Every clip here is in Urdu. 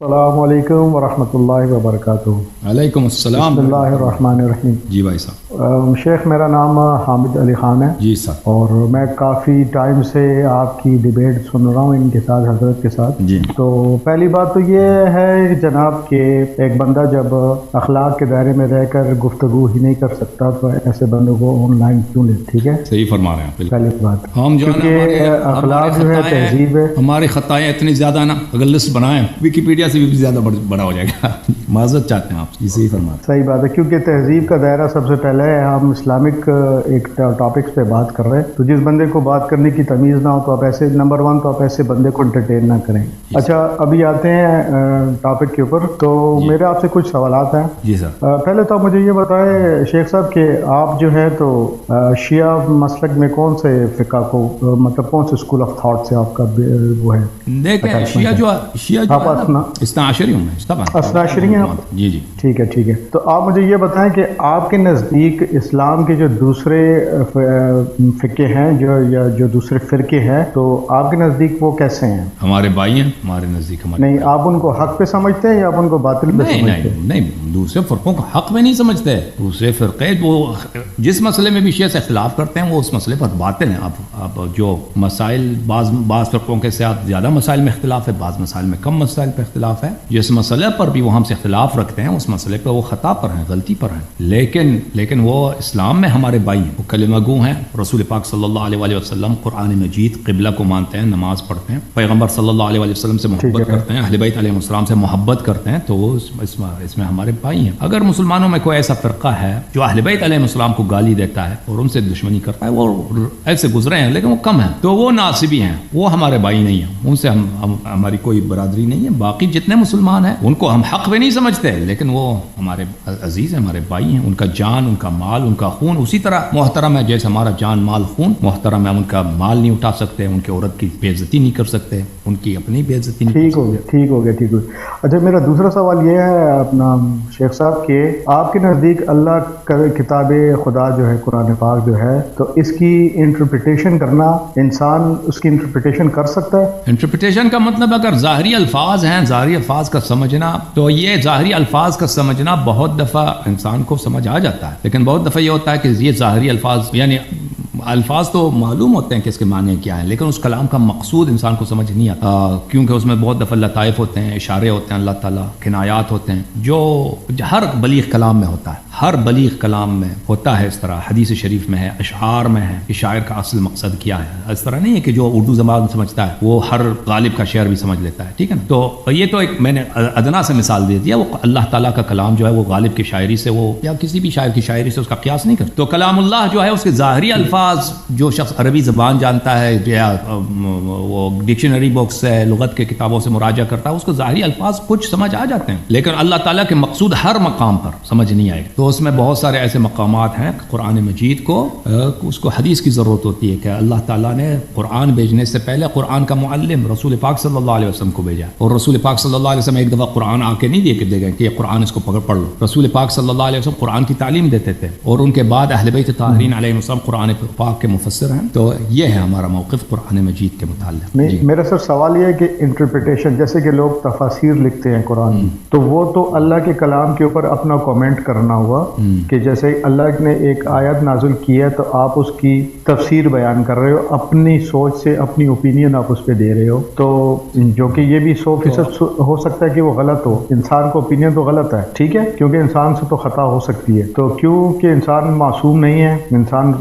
السلام علیکم ورحمۃ اللہ وبرکاتہ۔ وعلیکم السلام۔ بسم اللہ الرحمن الرحیم۔ جی بھائی صاحب۔ شیخ میرا نام حامد علی خان ہے جی صاحب۔ اور میں کافی ٹائم سے آپ کی ڈیبیٹ سن رہا ہوں ان کے ساتھ، حضرت کے ساتھ۔ جی۔ تو پہلی بات تو یہ ہے جناب کہ ایک بندہ جب اخلاق کے دائرے میں رہ کر گفتگو ہی نہیں کر سکتا تو ایسے بندوں کو آن لائن کیوں لے؟ ٹھیک ہے، صحیح فرما رہے ہیں۔ پہلی بات ہم جو کیونکہ اخلاق جو ہے تہذیب ہے۔ ہماری خطائیں اتنی زیادہ ہیں نا، اگر لسٹ بنائیں ویکیپیڈیا سے بھی زیادہ بڑا ہو جائے گا۔ معذرت چاہتے ہیں آپ سے، صحیح فرما رہے ہیں۔ صحیح بات ہے، کیونکہ تہذیب کا دائرہ سب سے پہلے ہے۔ ہم اسلامک ایک ٹاپکس پہ بات کر رہے ہیں، تو جس بندے کو بات کرنے کی تمیز نہ ہو تو آپ ایسے نمبر 1 تو آپ ایسے بندے کو انٹرٹین نہ کریں۔ اچھا، ابھی آتے ہیں ٹاپک کے اوپر۔ تو میرے آپ سے کچھ سوالات ہیں۔ جی سر۔ پہلے تو آپ مجھے یہ بتائیں شیخ صاحب کہ آپ جو ہے تو شیعہ مسلک میں کون سے فقہ کو، مطلب کون سے اسکول آف تھاٹ سے آپ کا وہ ہے؟ دیکھیں شیعہ جو اثنا عشری ہوں میں، اثنا عشری ہیں آپ؟ جی جی ٹھیک ہے ٹھیک ہے۔ تو آپ مجھے یہ بتائیں کہ آپ کے نزدیک اسلام کے جو دوسرے فقے ہیں جو دوسرے فرقے ہیں، تو آپ کے نزدیک وہ کیسے ہیں؟ ہمارے بھائی ہیں، ہمارے نزدیک ہمارے نہیں، آپ ان کو حق پہ سمجھتے ہیں یا آپ ان کو باطل پہ سمجھتے ہیں؟ نہیں، دوسرے فرقوں کو حق میں نہیں سمجھتے۔ دوسرے فرقے وہ جس مسئلے میں بھی شیعہ سے اختلاف کرتے ہیں وہ اس مسئلے پر باطل ہیں۔ اب جو مسائل بعض فرقوں کے ساتھ زیادہ مسائل میں اختلاف ہے، بعض مسائل میں کم مسائل پہ اختلاف ہے، جس مسئلے پر بھی وہ ہم سے اختلاف رکھتے ہیں اس مسئلے پہ وہ خطا پر ہیں، غلطی پر ہیں، لیکن وہ اسلام میں ہمارے بھائی ہیں، وہ کلمہ گو ہیں۔ رسول پاک صلی اللہ علیہ وسلم قرآن مجید قبلہ کو مانتے ہیں، نماز پڑھتے ہیں، پیغمبر صلی اللہ علیہ وسلم سے محبت کرتے ہیں، اہل بیت علیہ السلام سے محبت کرتے ہیں، تو وہ اس میں ہمارے بھائی ہیں۔ اگر مسلمانوں میں کوئی ایسا فرقہ ہے جو اہل بیت علیہ السلام کو گالی دیتا ہے اور ان سے دشمنی کرتا ہے، وہ ایسے گزرے ہیں لیکن وہ کم ہیں، تو وہ ناصبی ہیں، وہ ہمارے بھائی نہیں ہیں، ان سے ہماری کوئی برادری نہیں ہے۔ باقی جتنے مسلمان ہیں ان کو ہم حق بھی نہیں سمجھتے، لیکن وہ ہمارے عزیز ہیں، ہمارے بھائی ہیں، ان کا جان، ان کا مال، ان کا خون اسی طرح محترم ہے جیسے ہمارا جان مال خون محترم ہے۔ ان کا مال نہیں اٹھا سکتے، ان کی عورت کی بے عزتی نہیں کر سکتے، ان کی اپنی بے عزتی نہیں۔ ٹھیک ہو گیا۔ اچھا، میرا دوسرا سوال یہ ہے اپنا شیخ صاحب کہ آپ کے نزدیک اللہ کتاب خدا جو ہے قرآن پاک جو ہے، تو اس کی انٹرپریٹیشن کرنا، انسان اس کی انٹرپریٹیشن کر سکتا ہے؟ انٹرپریٹیشن کا مطلب اگر ظاہری الفاظ ہیں، ظاہری الفاظ کا سمجھنا، تو یہ ظاہری الفاظ کا سمجھنا بہت دفعہ انسان کو سمجھ آ جاتا ہے، لیکن بہت دفعہ یہ ہوتا ہے کہ یہ ظاہری الفاظ یعنی الفاظ تو معلوم ہوتے ہیں کہ اس کے معنی کیا ہیں، لیکن اس کلام کا مقصود انسان کو سمجھ نہیں آتا، کیونکہ اس میں بہت دفعہ لطائف ہوتے ہیں، اشارے ہوتے ہیں اللہ تعالیٰ، کنایات ہوتے ہیں، جو ہر بلیغ کلام میں ہوتا ہے، ہر بلیغ کلام میں ہوتا ہے۔ اس طرح حدیث شریف میں ہے، اشعار میں ہے کہ شاعر کا اصل مقصد کیا ہے۔ اس طرح نہیں ہے کہ جو اردو زبان سمجھتا ہے وہ ہر غالب کا شعر بھی سمجھ لیتا ہے، ٹھیک ہے نا؟ تو یہ تو ایک میں نے ادنا سے مثال دے دیا، وہ اللہ تعالیٰ کا کلام جو ہے وہ غالب کی شاعری سے وہ یا کسی بھی شاعر کی شاعری سے اس کا قیاس نہیں کرتا۔ تو کلام اللہ جو ہے اس کے ظاہری الفاظ جو شخص عربی زبان جانتا ہے یا وہ ڈکشنری بکس ہے، لغت کے کتابوں سے مراجعہ کرتا ہے، اس کو ظاہری الفاظ کچھ سمجھ آ جاتے ہیں، لیکن اللہ تعالیٰ کے مقصود ہر مقام پر سمجھ نہیں آئے گا۔ تو اس میں بہت سارے ایسے مقامات ہیں قرآن مجید کو اس کو حدیث کی ضرورت ہوتی ہے کہ اللہ تعالیٰ نے قرآن بھیجنے سے پہلے قرآن کا معلم رسول پاک صلی اللہ علیہ وسلم کو بھیجا، اور رسول پاک صلی اللہ علیہ وسلم ایک دفعہ قرآن آ کے نہیں دے گئے کہ یہ قرآن اس کو پڑھ لو۔ رسول پاک صلی اللہ علیہ وسلم قرآن کی تعلیم دیتے تھے، اور ان کے بعد اہل بیت طاہرین علیہ السلام قرآن پاک کے مفسر ہیں۔ تو یہ ہے ہمارا موقف قرآن مجید کے متعلق۔ میرا سر سوال یہ ہے کہ انٹرپریٹیشن، جیسے کہ لوگ تفاسیر لکھتے ہیں قرآن، تو وہ تو اللہ کے کلام کے اوپر اپنا کامنٹ کرنا ہوا کہ جیسے اللہ نے ایک آیت نازل کی ہے تو آپ اس کی تفسیر بیان کر رہے ہو، اپنی سوچ سے اپنی اوپینین آپ اس پہ دے رہے ہو، تو جو کہ یہ بھی 100% ہو سکتا ہے کہ وہ غلط ہو، انسان کو اوپینین تو غلط ہے، ٹھیک ہے، کیونکہ انسان سے تو خطا ہو سکتی ہے، تو کیونکہ انسان معصوم نہیں ہے، انسان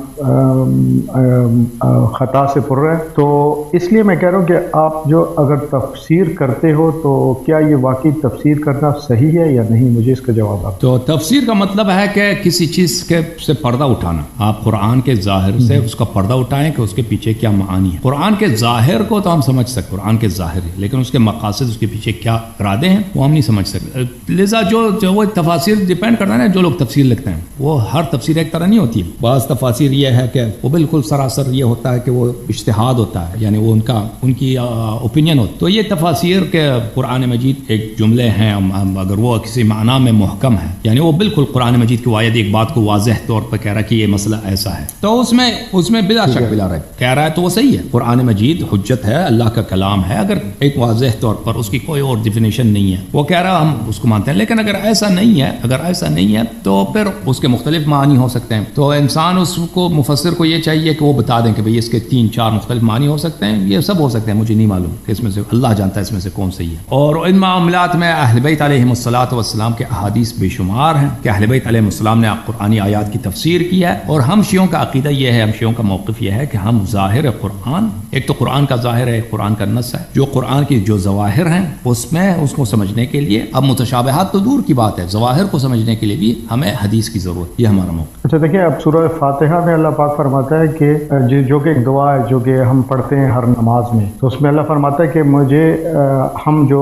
خطا سے پر ہے، تو اس لیے میں کہہ رہا ہوں کہ آپ جو اگر تفسیر کرتے ہو تو کیا یہ واقعی تفسیر کرنا صحیح ہے یا نہیں؟ مجھے اس کا جواب آپ۔ تو تفسیر کا مطلب ہے کہ کسی چیز کے سے پردہ اٹھانا، آپ قرآن کے ظاہر سے اس کا پردہ اٹھائیں کہ اس کے پیچھے کیا معانی ہے۔ قرآن کے ظاہر کو تو ہم سمجھ سکتے، قرآن کے ظاہر، لیکن اس کے مقاصد، اس کے پیچھے کیا ارادے ہیں وہ ہم نہیں سمجھ سکتے۔ لہٰذا جو وہ تفاسیر ڈیپینڈ کرتا ہے نا، جو لوگ تفسیر لکھتے ہیں وہ ہر تفسیر ایک طرح نہیں ہوتی ہے۔ بعض تفاسیر یہ ہے کہ وہ بالکل سراسر یہ ہوتا ہے کہ وہ اجتہاد ہوتا ہے، یعنی وہ ان کی اوپینین ہوتی ہے. تو یہ تفاسیر کے قرآن مجید ایک جملے ہیں، اگر وہ کسی معنی میں محکم ہے، یعنی وہ بالکل قرآن مجید کی آیت ایک بات کو واضح طور پر کہہ رہا ہے کہ یہ مسئلہ ایسا ہے، تو اس میں بلا شک بلا ریب کہہ رہا ہے تو وہ صحیح ہے. قرآن مجید حجت ہے، اللہ کا کلام ہے. اگر ایک واضح طور پر اس کی کوئی اور ڈیفینیشن نہیں ہے، وہ کہہ رہا ہم اس کو مانتے ہیں. لیکن اگر ایسا نہیں ہے تو پھر اس کے مختلف معنی ہو سکتے ہیں. تو انسان اس کو مفسر کو یہ چاہیے کہ وہ بتا دیں کہ بھئی اس کے 3-4 مختلف معنی ہو سکتے ہیں. یہ سب ہو سکتے ہیں، مجھے نہیں معلوم کہ اس میں سے اللہ جانتا ہے اس میں سے کون صحیح ہے. اور ان معاملات میں اہل بیت علیہم الصلوۃ والسلام کے احادیث بے شمار ہیں کہ اہل بیت علیہم السلام نے قرآنی آیات کی تفسیر کی ہے. اور ہم شیعوں کا عقیدہ یہ ہے، ہم شیعوں کا موقف یہ ہے کہ ہم ظاہر قرآن، ایک تو قرآن کا ظاہر ہے، قرآن کا نص ہے، جو قرآن کی جو ظواہر ہیں اس کو سمجھنے کے لیے، اب متشابہات تو دور کی بات ہے، ظواہر کو سمجھنے کے لیے بھی ہمیں حدیث کی ضرورت. یہ ہمارا موقف. اچھا دیکھیں، اب سورہ فاتحہ میں اللہ پاک فرماتا ہے کہ جو کہ ایک دعا ہے جو کہ ہم پڑھتے ہیں ہر نماز میں، تو اس میں اللہ فرماتا ہے کہ مجھے ہم جو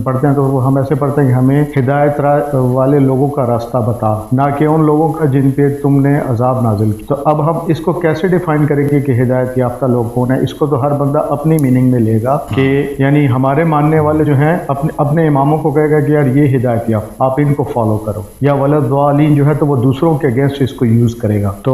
پڑھتے ہیں تو ہم ایسے پڑھتے ہیں کہ ہمیں ہدایت والے لوگوں کا راستہ بتا، نہ کہ ان لوگوں کا جن پہ تم نے عذاب نازل کی. تو اب ہم اس کو کیسے ڈیفائن کریں گے کہ ہدایت یافتہ لوگ کون ہیں؟ اس کو تو ہر بندہ اپنی میننگ میں لے گا کہ یعنی ہمارے ماننے والے جو ہیں اپنے اماموں کو کہے گا کہ یار یہ ہدایت یافتہ، آپ ان کو فالو کرو. یا ولضالین جو ہے تو وہ دوسروں کے اگینسٹ اس کو یوز کرے گا. تو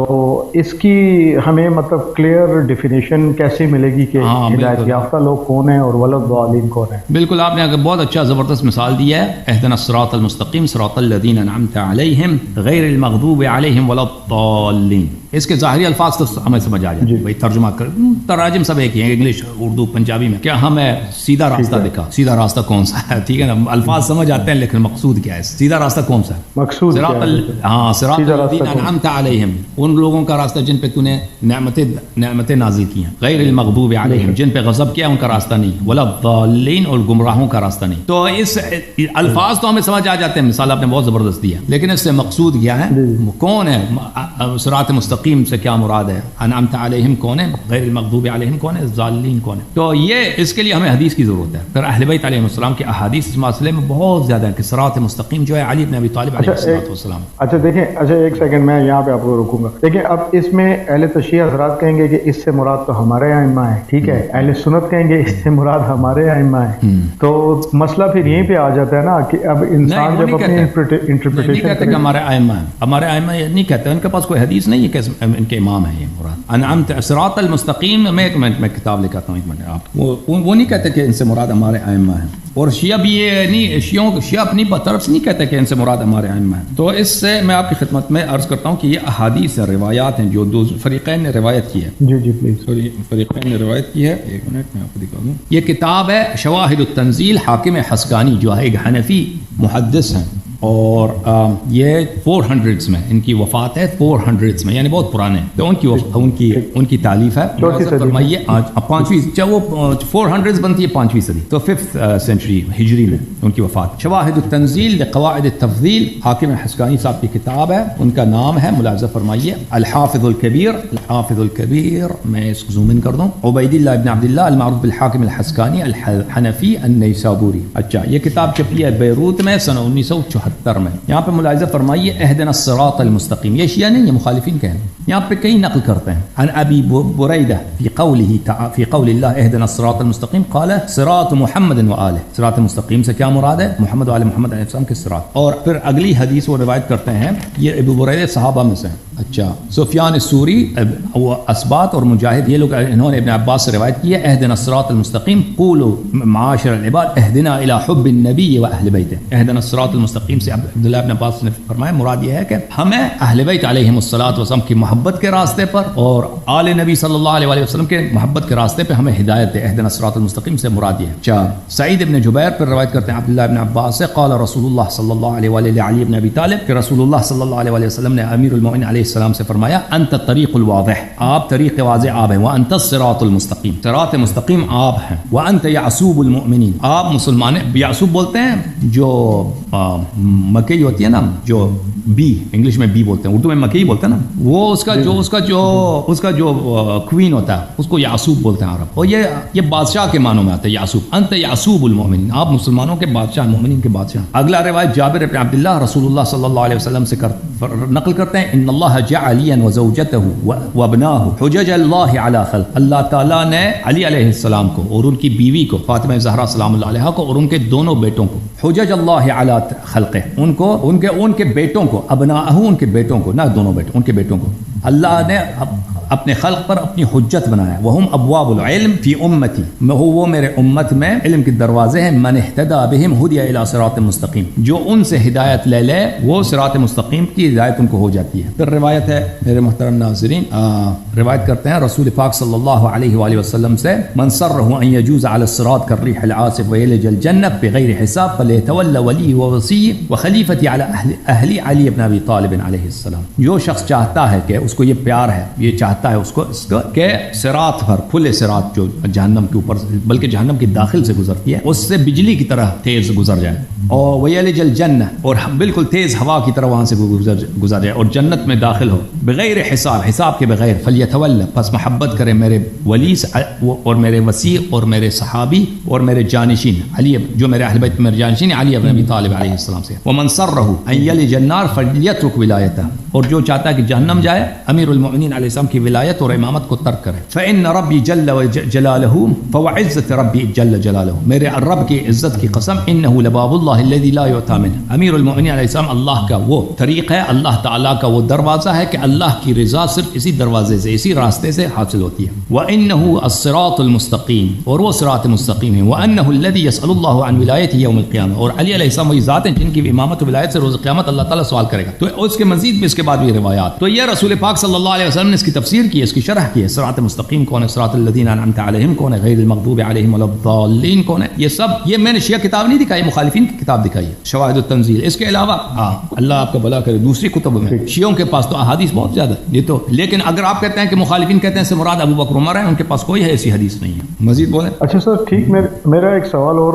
اس کی ہمیں مطلب کلیئر ڈیفینیشن کیسے ملے گی کہ ہدایت یافتہ لوگ کون ہیں اور ولضالین کون ہیں؟ بالکل، آپ نے بہت اچھا زبردست مثال دیا ہے. اهدنا الصراط المستقیم صراط الذین انعمت علیہم غیر المغضوب علیہم ولا الضالین. اس کے ظاہری الفاظ تو ہمیں سمجھ آ جائے، بھائی ترجمہ کر، تراجم سب ایک ہی ہیں، انگلش، اردو، پنجابی میں. کیا ہمیں سیدھا راستہ دکھا، سیدھا راستہ کون سا ہے؟ ٹھیک ہے نا، الفاظ سمجھ آتے ہیں لیکن مقصود کیا ہے؟ سیدھا راستہ کون سا ہے؟ مقصود صراط الذین انعمت علیہم، ان لوگوں کا راستہ جن پہ تو نے نعمتیں نازل کی ہیں. غیر المغضوب علیہم، جن پہ غضب کیا ان کا راستہ نہیں. ولا الضالین، اور گمراہوں کا راستہ نہیں. تو اس الفاظ تو ہمیں سمجھ آ جاتے ہیں، مثال آپ نے بہت زبردست دیا، لیکن اس سے مقصود کیا ہے؟ کون ہے؟ صراط مستقیم سے کیا مراد ہے؟ انعمت علیہم کون ہے؟ غیر المغضوب علیہم کون ہے؟ ضالین کون ہے؟ تو یہ اس کے لیے ہمیں حدیث کی ضرورت ہے. پھر اہل بیت علیہ السلام کے احادیث اس مسئلے میں بہت زیادہ ہیں کہ صراط مستقیم جو ہے علی بن ابی طالب علیہ السلام. اچھا دیکھیں، ایک سیکنڈ میں یہاں پہ آپ کو روکوں گا. دیکھیں، اب اس میں اہل تشیع حضرات کہیں گے کہ اس سے مراد تو ہمارے ائمہ ہیں، ٹھیک ہے. اہل سنت کہیں گے اس سے مراد ہمارے ائمہ ہیں. تو مسئلہ پھر یہیں پہ آ جاتا ہے نا کہ اب انسان جب اپنی انٹرپریٹیشن کہتے کہ ہمارے ائمہ ہیں، ہمارے ائمہ یہ نہیں کہتے، ان کے پاس کوئی حدیث نہیں ہے کہ ان کے امام ہیں. یہ مراد انعمت صراط المستقیم، میں ایک منٹ میں کتاب لکھاتا ہوں، ایک منٹ. آپ وہ نہیں کہتے کہ ان سے مراد ہمارے ائمہ ہیں. اور شیعہ بھی یہ نہیں، شیعہ اپنی طرف سے نہیں کہتے کہ ان سے مراد ہمارے ائمہ ہیں. تو اس سے میں آپ کی خدمت میں عرض کرتا ہوں کہ یہ احادیث روایات ہیں جو دو فریقین نے روایت کی ہے. جی پلیز. فریقین نے روایت کی ہے. ایک منٹ میں آپ کو دکھا دوں. یہ کتاب ہے شواہد التنزیل، حاکم حسکانی جو ہے ایک حنفی محدث ہیں، اور یہ 400s میں ان کی وفات ہے، 400s میں، یعنی بہت پرانے. تو ان کی تالیف ہے. فرمائیے پانچویں، چاہے وہ 400s بنتی ہے 5ویں صدی، تو 5th سینچری ہجری میں ان کی وفات. شواہد التنزیل لقواعد التفضیل، حاکم حسکانی صاحب کی کتاب ہے. ان کا نام ہے، ملاحظہ فرمائیے، الحافظ الکبیر. الحافظ الکبیر، میں اس کو زوم ان کر دوں، عبید اللہ ابن عبداللہ المعروف بالحاکم الحسکانی الحنفی النیسابوری. اچھا، یہ کتاب چھپی ہے بیروت میں سنہ 1974 میں. یہاں پہ ملاحظہ فرمائیے، اہدنا الصراط المستقیم، یہ شیعہ نہیں، یہ مخالفین کہیں، یہاں پہ کئی نقل کرتے ہیں. عن ابی بریدہ فی قول اللہ اہدنا الصراط المستقیم قال صراط محمد و آلہ. صراط مستقیم سے کیا مراد ہے؟ محمد و آل محمد علیہ السلام کے صراط. اور پھر اگلی حدیث وہ روایت کرتے ہیں، یہ ابو بریدہ صحابہ میں سے ہیں. اچھا، سفیان الثوری، وہ اسبات اور مجاہد، یہ لوگ انہوں نے ابن عباس سے روایت کی ہے، اہدنا الصراط المستقیم قولوا معاشر العباد اہدنا الى حب النبی و اہل بیتہ. اہدنا الصراط المستقیم سے عبداللہ ابن عباس نے فرمایا مراد یہ ہے کہ ہمیں اہل بیت علیہم الصلاۃ والسلام کی محبت کے راستے پر اور آل نبی صلی اللہ علیہ وسلم کے محبت کے راستے پہ ہمیں ہدایت دے. اہدنا الصراط المستقیم سے مراد یہ ہے. چار، سعید ابن جبیر پر روایت کرتے ہیں عبداللہ ابن عباس سے، قال رسول اللہ صلی اللہ علیہ وآلہ علی ابن ابی طالب، کہ رسول اللہ صلی اللہ علیہ وسلم نے امیر المؤمنین علیہ السلام سے فرمایا، انت الطریق الواضح، آپ طریق واضح آپ ہیں، وانت الصراط المستقیم، صراط مستقیم آپ ہیں، وانت یعصوب المؤمنین، آپ مسلمان. یعصوب بولتے ہیں جو مکئی ہوتی ہے نا, جو بی انگلش میں بی بولتے ہیں, اردو میں مکئی بولتے ہیں نا, وہ اس کا جو کوئین ہوتا ہے اس کو یعصوب بولتے ہیں عرب, اور یہ بادشاہ کے معنوں میں آتا ہے یعصوب. انت یعصوب المؤمنین, آپ مسلمانوں کے بادشاہ, مومنین کے بادشاہ. اگلا روایت جابر بن عبداللہ رسول اللہ صلی اللہ علیہ وسلم سے نقل کرتے ہیں, ان اللہ جعل علیا وزوجته وابناه حجج اللہ علی خلق, اللہ تعالیٰ نے علی علیہ السلام کو اور ان کی بیوی کو فاطمہ زہرا سلام اللہ علیہ کو اور ان کے دونوں بیٹوں کو, حجج اللہ علی خلقہ, ان کے بیٹوں کو, ابناءہ ان کے بیٹوں کو, نہ دونوں بیٹوں, ان کے بیٹوں کو اللہ نے اپنے خلق پر اپنی حجت بنایا. وہم ابواب العلم فی امتی, وہ میرے امت میں علم کے دروازے ہیں. من اہتدی بہم ہدی الی صراط مستقیم, جو ان سے ہدایت لے لے وہ صراط مستقیم کی ہدایت ان کو ہو جاتی ہے. پھر روایت ہے میرے محترم ناظرین, روایت کرتے ہیں رسول پاک صلی اللہ علیہ وآلہ وسلم سے, من سرہ ان یجوز علی الصراط کالریح العاصف ویلج الجنہ بغیر حساب فلیتولی ولی ووصی وخلیفتی علی اہل علی بن ابی طالب علیہ السلام. جو شخص چاہتا ہے کہ اس کو یہ پیار ہے, یہ چاہتا ہے اس کو کہ صراط پر, کھلے صراط جو جہنم کے اوپر بلکہ جہنم کے داخل سے گزرتی ہے, اس سے بجلی کی طرح تیز گزر جائے, اور ویلج الجنہ, اور بالکل تیز ہوا کی طرح وہاں سے گزر جائے اور جنت میں داخل ہو بغیر حساب, حساب کے بغیر. فلیتول, پس محبت کرے میرے ولی اور میرے وسیع اور میرے صحابی اور میرے جانشین علی, جو میرے اہل بیت میرے جانشین علی بن ابی طالب علیہ السلام سے. ومن سرہ ان یلج النار فلیترک ولایتہ, اور جو چاہتا ہے کہ جہنم جائے امیر المؤمنین علیہ السلام کی ولایت اور امامت کو ترک کرے. فإن ربی جل جلالہ فوعزت ربی جل جلالہ, میرے رب کی عزت کی قسم, انہ لباب اللہ الذی لا یؤتی منہ, امیر المؤمنین علیہ السلام اللہ کا وہ طریق ہے, اللہ تعالیٰ کا وہ دروازہ ہے کہ اللہ کی رضا صرف اسی دروازے سے, اسی راستے سے حاصل ہوتی ہے. وإنہ الصراط المستقیم, اور وہ صراط مستقیم ہے. وأنہ الذی یسأل اللہ عن ولایتہ یوم القیامہ, اور علی علیہ السلام وہی ذات ہیں جن کی امامت و ولایت سے روز قیامت اللہ تعالیٰ سوال کرے گا. تو اس کے مزید بھی اس کے بعد بھی روایات. تو یہ رسول پاک صلی اللہ علیہ وسلم نے اس کی تفسیر کی, اس کی شرح کی ہے. صراط مستقیم کون ہے, صراط الذین انعمت علیہم کون ہے, غیر المغضوب علیہم ولا الضالین کون ہے, یہ سب یہ میں نے شیعہ کتاب نہیں دکھائی, مخالفین کی کتاب دکھائی ہے, شواہد التنزیل. اس کے علاوہ اللہ آپ کا بھلا کرے, دوسری کتب میں شیعوں کے پاس تو احادیث بہت زیادہ یہ تو, لیکن اگر آپ کہتے ہیں کہ مخالفین کہتے ہیں سے مراد ابو بکر عمر ہے, ان کے پاس کوئی ایسی حدیث نہیں ہے. مزید بولیں. اچھا سر ٹھیک, میرا ایک سوال اور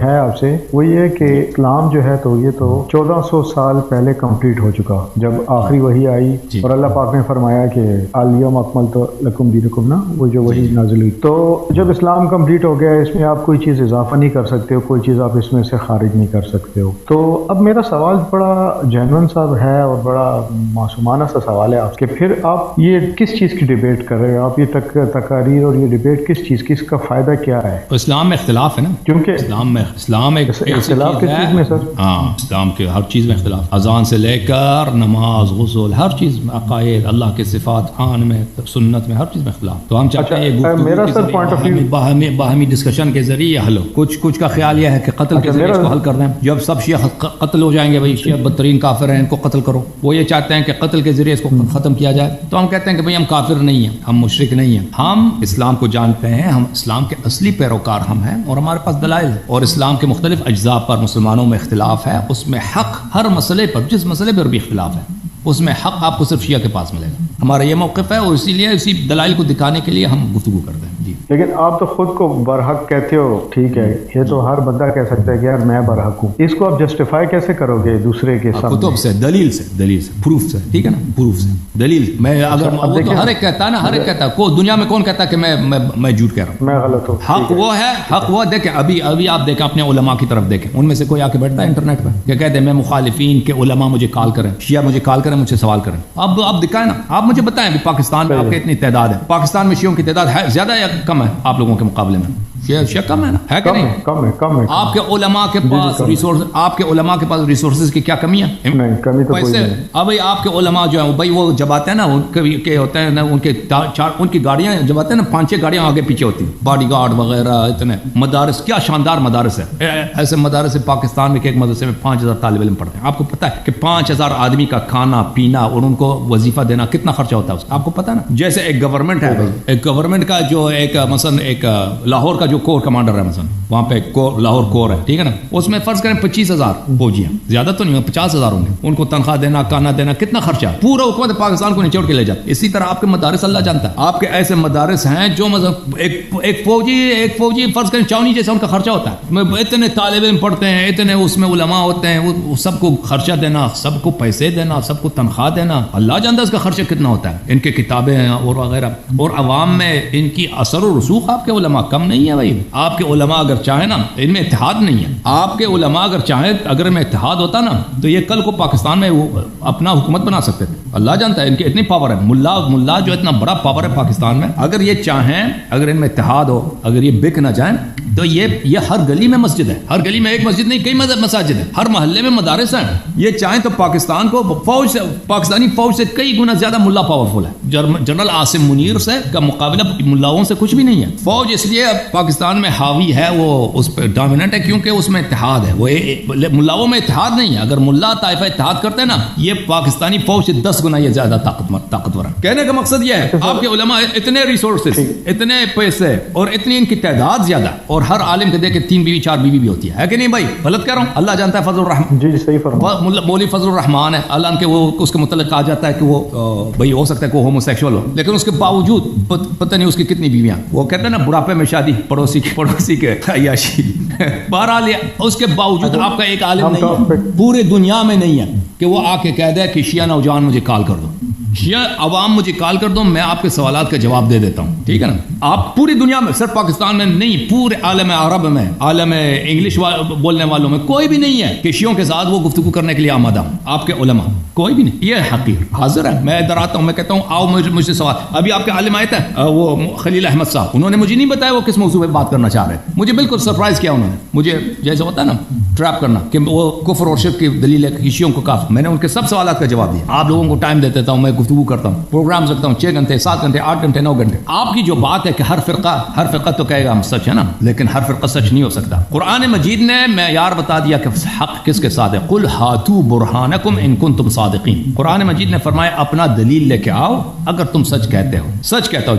ہے آپ سے, وہ یہ کہ اسلام جو ہے تو یہ تو 1400 سال پہلے کمپلیٹ ہو چکا جب آخری وحی آئی, اور اللہ پاک نے فرمایا کہ الیوم اکملت لکم دینکم, نا وہ جو وحی نازل ہوئی. تو جب اسلام کمپلیٹ ہو گیا, اس میں آپ کوئی چیز اضافہ نہیں کر سکتے ہو, کوئی چیز آپ اس میں سے خارج نہیں کر سکتے ہو. تو اب میرا سوال بڑا جینون سا ہے اور بڑا معصومانہ سا سوال ہے آپ کہ پھر آپ یہ کس چیز کی ڈیبیٹ کر رہے ہو, آپ یہ تقاریر اور یہ ڈیبیٹ کس چیز کی, اس کا فائدہ کیا ہے؟ اسلام میں اختلاف ہے نا, کیونکہ اسلام ایک اختلاف کس چیز میں سر؟ ہاں, اسلام کے ہر چیز میں اختلاف, اذان سے لے کر نماز, غسل, ہر چیز میں, عقائد, اللہ کے صفات, قرآن میں, سنت میں, ہر چیز میں اختلاف. تو ہم چاہتے ہیں میرا سر پوائنٹ آف ویو باہمی ڈسکشن کے ذریعے حل ہو. کچھ کا خیال یہ ہے کہ قتل کے ذریعے اس کو حل کر دیں. جب سب شیعہ قتل ہو جائیں گے, بھائی شیعہ بدترین کافر ہیں, ان کو قتل کرو, وہ یہ چاہتے ہیں کہ قتل کے ذریعے اس کو ختم کیا جائے. تو ہم کہتے ہیں کہ بھائی ہم کافر نہیں ہیں, ہم مشرک نہیں ہیں, ہم اسلام کو جانتے ہیں, ہم اسلام کے اصلی پیروکار ہم ہیں, اور ہمارے پاس دلائل ہے. اور اسلام کے مختلف اجزاء پر مسلمانوں میں اختلاف ہے, اس میں حق ہر مسئلے پر, جس مسئلے پر بھی اختلاف ہے اس میں حق آپ کو صرف شیعہ کے پاس ملے گا. ہمارا یہ موقف ہے, اور اسی لیے اسی دلائل کو دکھانے کے لیے ہم گفتگو کرتے ہیں. جی لیکن آپ تو خود کو برحق کہتے ہو, ٹھیک ہے, یہ تو ہر بندہ کہہ سکتا ہے کہ یار میں برحق ہوں. اس کو آپ جسٹیفائی کیسے کرو گے دوسرے کے سامنے؟ کتب سے, دلیل سے, پروف سے, ٹھیک ہے نا, پروف سے, دلیل. میں اگر ہر ایک کہتا ہے نا, ہر ایک کہتا ہے, دنیا میں کون کہتا ہے کہ میں جھوٹ کہہ رہا ہوں, میں غلط ہوں. حق وہ ہے, حق وہ. دیکھیں ابھی آپ دیکھیں اپنے علماء کی طرف دیکھیں, ان میں سے کوئی آ کے بیٹھتا ہے انٹرنیٹ پہ کہ کہتے ہیں میں مخالفین کے علماء مجھے کال کریں, شیعہ مجھے کال کریں, مجھ سے سوال کریں. اب آپ دکھائیں نا, آپ مجھے بتائیں پاکستان میں آپ کی اتنی تعداد ہے, پاکستان میں شیعوں کی تعداد ہے زیادہ یا کم ہے آپ لوگوں کے مقابلے میں؟ شیعہ کم ہے نا, ہے کہ نہیں؟ کم ہے. آپ کے علماء کے پاس ریسورس, آپ کے علماء کے پاس ریسورسز کی کیا کمی ہے؟ نہیں, کمی تو کوئی نہیں. اب آپ کے علماء جو ہیں بھائی, وہ جب آتے ہیں نا, ان کے ہوتے ہیں نا, ان کی گاڑیاں جب آتے ہیں نا, 5-6 گاڑیاں آگے پیچھے ہوتی ہیں, باڈی گارڈ وغیرہ, اتنے مدارس, کیا شاندار مدارس ہے. ایسے مدارس پاکستان میں کہ ایک مدرسے میں 5000 طالب علم پڑھتے ہیں. آپ کو پتا ہے کہ 5000 آدمی کا کھانا پینا اور ان کو وظیفہ دینا کتنا خرچہ ہوتا ہے اس کا, آپ کو پتا ہے نا. جیسے ایک گورنمنٹ ہے, ایک گورنمنٹ کا جو ایک مثلا ایک لاہور کا جو کور کمانڈر ہے مثلا وہاں پہ لاہور کور ہے, ٹھیک ہے نا, اس میں فرض کریں 25,000 فوجی ہیں, زیادہ تو نہیں ہو 50,000 ہوں گے, ان کو تنخواہ دینا کانا دینا کتنا خرچہ, پورا حکومت پاکستان کو نچوڑ کے لے جاتا. اسی طرح آپ کے مدارس اللہ جانتا ہے, آپ کے ایسے مدارس ہیں جو مطلب ایک فوجی فرض کریں چاونی جیسا ان کا خرچہ ہوتا ہے, اتنے طالب علم پڑھتے ہیں, اتنے اس میں علماء ہوتے ہیں, وہ سب کو خرچہ دینا, سب کو پیسے دینا, سب کو تنخواہ دینا, اللہ جانتا ہے اس کا خرچہ کتنا ہوتا ہے. ان کے کتابیں ہیں اور وغیرہ, اور عوام میں ان کی اثر و رسوخ آپ کے علماء کم نہیں ہے بھائی. آپ کے علماء اگر چاہیں نا, ان میں اتحاد نہیں ہے, آپ کے علماء اگر چاہیں اگر میں اتحاد ہوتا نا تو یہ کل کو پاکستان میں وہ اپنا حکومت بنا سکتے تھے. اللہ جانتا ہے ان کی اتنی پاور ہے, ملا جو اتنا بڑا پاور ہے پاکستان میں, اگر یہ چاہیں, اگر ان میں اتحاد ہو, اگر یہ بک نہ جائیں تو یہ ہر گلی میں مسجد ہے, ہر گلی میں ایک مسجد نہیں کئی مساجد ہے, ہر محلے میں مدارس ہیں. یہ چاہیں تو پاکستان کو پاکستانی فوج سے کئی گنا زیادہ ملا پاورفل ہے. جنرل عاصم منیر سے کا مقابلہ ملاؤں سے کچھ بھی نہیں ہے. فوج اس لیے پاکستان میں حاوی ہے, وہ اس پہ ڈومیننٹ ہے کیونکہ اس میں اتحاد ہے. وہ ملاؤں میں اتحاد نہیں ہے. اگر ملا طائفہ اتحاد کرتے ہیں نا, یہ پاکستانی فوج سے 10 گنا یہ زیادہ طاقتور ہے. کہنے کا مقصد یہ ہے آپ کے علماء اتنے ریسورسز, اتنے پیسے اور اتنی ان کی تعداد زیادہ, اور ہر عالم کے دیکھ کے 3 بیوی 4 بیوی بھی ہوتی ہے کہ نہیں بھائی؟ غلط کہہ رہا ہوں؟ اللہ جانتا ہے. فضل الرحمان, جی صحیح فرمایا, مولوی فضل الرحمان ہے, اللہ کے وہ اس کے متعلق کہا جاتا ہے کہ وہ بھائی ہو سکتا ہے کہ وہ ہومو سیکشول ہو, لیکن اس کے باوجود پتہ نہیں اس کی کتنی بیویاں. وہ کہتے ہیں نا بڑھاپے میں شادی پڑوسی کے عیاشی. بہرحال اس کے باوجود آپ کا ایک عالم نہیں ہے پورے دنیا میں نہیں ہے کہ وہ آ کے کہہ دے کہ شیعہ نوجوان مجھے کال کر دو, شیعہ عوام مجھے کال کر دو, میں آپ کے سوالات کا جواب دے دیتا ہوں, ٹھیک ہے نا. آپ پوری دنیا میں, صرف پاکستان میں نہیں, پورے عالم عرب میں, عالم انگلش بولنے والوں میں کوئی بھی نہیں ہے کہ شیعوں کے ساتھ وہ گفتگو کرنے کے لیے آمادہ ہوں. آپ کے علماء کوئی بھی نہیں. یہ حقیر حاضر ہے. میں ادھر آتا ہوں, میں کہتا ہوں آؤ مجھ سے سوال. ابھی آپ کے عالم آئے تھے وہ خلیل احمد صاحب, انہوں نے مجھے نہیں بتایا وہ کس موضوع پہ بات کرنا چاہ رہے. مجھے بالکل سرپرائز کیا انہوں نے, مجھے جیسے ہوتا ہے نا ٹریپ کرنا کہ وہ کفر اور شرک کی دلیل ہے شیعوں کو کافر. میں نے ان کے سب سوالات کا جواب دیا. آپ لوگوں کو ٹائم دے دیتا ہوں, میں گفتگو کرتا ہوں, پروگرام رکھتا ہوں 6 گھنٹے 7 گھنٹے 8 گھنٹے 9 گھنٹے. آپ کی جو بات ہے کہ ہر فرقہ تو کہے گا ہم سچ ہے نا, لیکن ہر فرقہ سچ نہیں ہو سکتا. قرآن مجید نے معیار بتا دیا کہ حق کس کے ساتھ ہے. قل ہاتوا برہانکم ان کنتم صادقین. قرآن مجید نے فرمایا اپنا دلیل لے کے آؤ اگر تم سچ کہتے ہو. سچ کہتا ہو,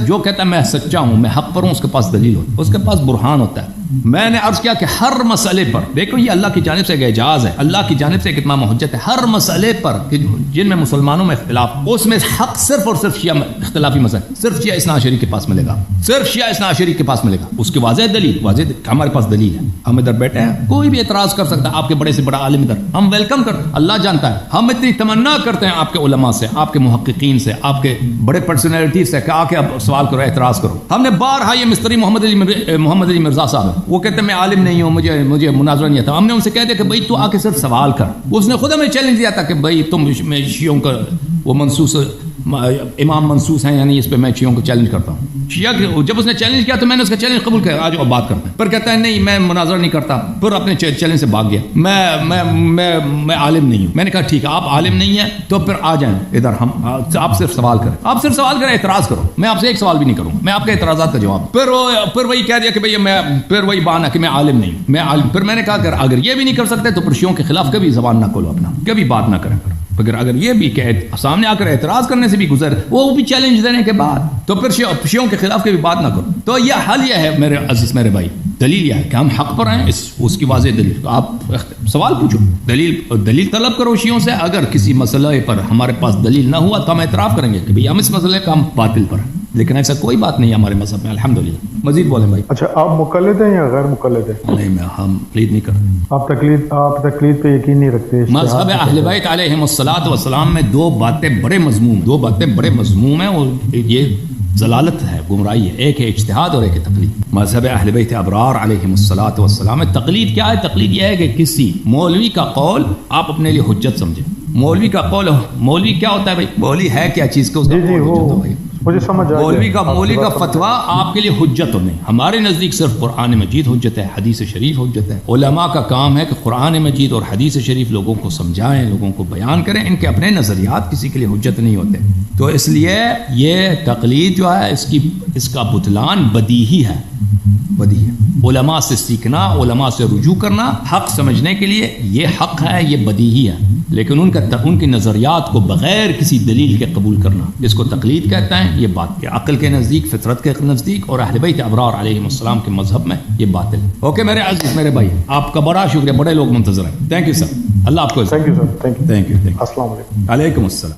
جو کہتا ہے میں سچا ہوں, میں حق پر ہوں, اس کے پاس دلیل ہوتی ہے, اس کے پاس برہان ہوتا ہے. میں نے عرض کیا کہ ہر مسئلے پر, دیکھو یہ اللہ کی جانب سے ایک اعجاز ہے, اللہ کی جانب سے ایک اتمام حجت ہے. ہر مسئلے پر جن میں مسلمانوں میں اختلاف, اس میں حق صرف اور صرف شیعہ اختلافی مسئلہ صرف شیعہ اثنا عشری کے پاس ملے گا, صرف شیعہ اثنا عشری کے پاس ملے گا. اس کی واضح دلیل, ہمارے پاس دلیل ہے, ہم ادھر بیٹھے ہیں, کوئی بھی اعتراض کر سکتا ہے. آپ کے بڑے سے بڑا عالم ادھر, ہم ویلکم کرتے ہیں, اللہ جانتا ہے. ہم اتنی تمنا کرتے ہیں آپ کے علماء سے, آپ کے محققین سے, آپ کے بڑے پرسنالٹی سے کہ آ کے اب سوال کرو, اعتراض کرو. ہم نے بارہا, یہ مستری محمد علی مرزا صاحب, وہ کہتے ہیں میں عالم نہیں ہوں, مجھے مناظرہ نہیں آتا. ہم نے ان سے کہہ دیا کہ بھائی تو آ کے صرف سوال کر. اس نے خود ہمیں چیلنج دیا تھا کہ بھائی تم شیعوں کا وہ منصوص امام منصوص ہیں, یعنی اس پہ میں شیعوں کو چیلنج کرتا ہوں. شیعہ جب اس نے چیلنج کیا تو میں نے اس کا چیلنج قبول کیا, آج اور بات کرتے ہیں. پر کہتا ہے نہیں میں مناظرہ نہیں کرتا, پھر اپنے چیلنج سے بھاگ گیا. میں عالم نہیں ہوں. میں نے کہا ٹھیک ہے آپ عالم نہیں ہیں تو پھر آ جائیں ادھر, ہم آپ صرف سوال کریں, آپ صرف سوال کریں, اعتراض کرو. میں آپ سے ایک سوال بھی نہیں کروں, میں آپ کے اعتراضات کا جواب. پھر وہی کہہ دیا کہ بھئی میں, پھر وہی بہانہ کہ میں عالم نہیں ہوں, میں عالم. پھر میں نے کہا اگر یہ بھی نہیں کر سکتے تو پھر شیعوں کے خلاف کبھی زبان نہ کھولو, اپنا کبھی بات نہ کریں. اگر یہ بھی کہ سامنے آ کر اعتراض کرنے سے بھی گزر, وہ بھی چیلنج دینے کے بعد, تو پھر شیعوں کے خلاف کبھی بات نہ کرو. تو یہ حل یہ ہے میرے عزیز میرے بھائی, دلیل یہ ہے کہ ہم حق پر ہیں, اس کی واضح دلیل. آپ سوال پوچھو, دلیل طلب کرو شیعوں سے. اگر کسی مسئلے پر ہمارے پاس دلیل نہ ہوا تو ہم اعتراف کریں گے کہ بھئی ہم اس مسئلے کا ہم باطل پر ہیں, لیکن ایسا کوئی بات نہیں ہے ہمارے مذہب میں الحمدللہ. مزید بولیں بھائی. اچھا آپ مقلد ہیں یا غیر مقلد ہیں؟ نہیں, ہم تقلید نہیں کرتے. آپ تقلید پہ یقین نہیں رکھتے. مذہب اہل بیت علیہم الصلاۃ والسلام میں دو باتیں بڑے مضموم ہیں, اور یہ ضلالت ہے, گمراہی ہے. ایک ہے اجتہاد اور ایک ہے تقلید. مذہب اہل بیت ابرار علیہم الصلاۃ والسلام میں تقلید کیا ہے؟ تقلید یہ ہے کہ کسی مولوی کا قول آپ اپنے لیے حجت سمجھیں. مولوی کا قول, مولوی کیا ہوتا ہے بھائی؟ مولوی ہے کیا چیز کو, مجھے سمجھ آ گیا. مولوی کا فتویٰ آپ کے لیے حجت نہیں. ہمارے نزدیک صرف قرآن مجید حجت ہے, حدیث شریف حجت ہے. علماء کا کام ہے کہ قرآن مجید اور حدیث شریف لوگوں کو سمجھائیں, لوگوں کو بیان کریں. ان کے اپنے نظریات کسی کے لیے حجت نہیں ہوتے. تو اس لیے یہ تقلید جو ہے اس کا بطلان بدیہی ہے. علماء سے سیکھنا, علماء سے رجوع کرنا حق سمجھنے کے لیے, یہ حق ہے, یہ بدیہی ہے. لیکن ان کے نظریات کو بغیر کسی دلیل کے قبول کرنا، اس کو تقلید کہتا ہے. یہ بات کہ عقل کے نزدیک، فطرت کے نزدیک اور اہل بیت ابرار علیہم السلام کے مذہب میں یہ باطل. اوکے میرے عزیز، میرے بھائی، آپ کا بڑا شکریہ، بڑے لوگ منتظر ہیں. تھینک یو سر، اللہ آپ کو. Thank you sir, thank you. Thank you. السلام علیکم. علیکم السلام.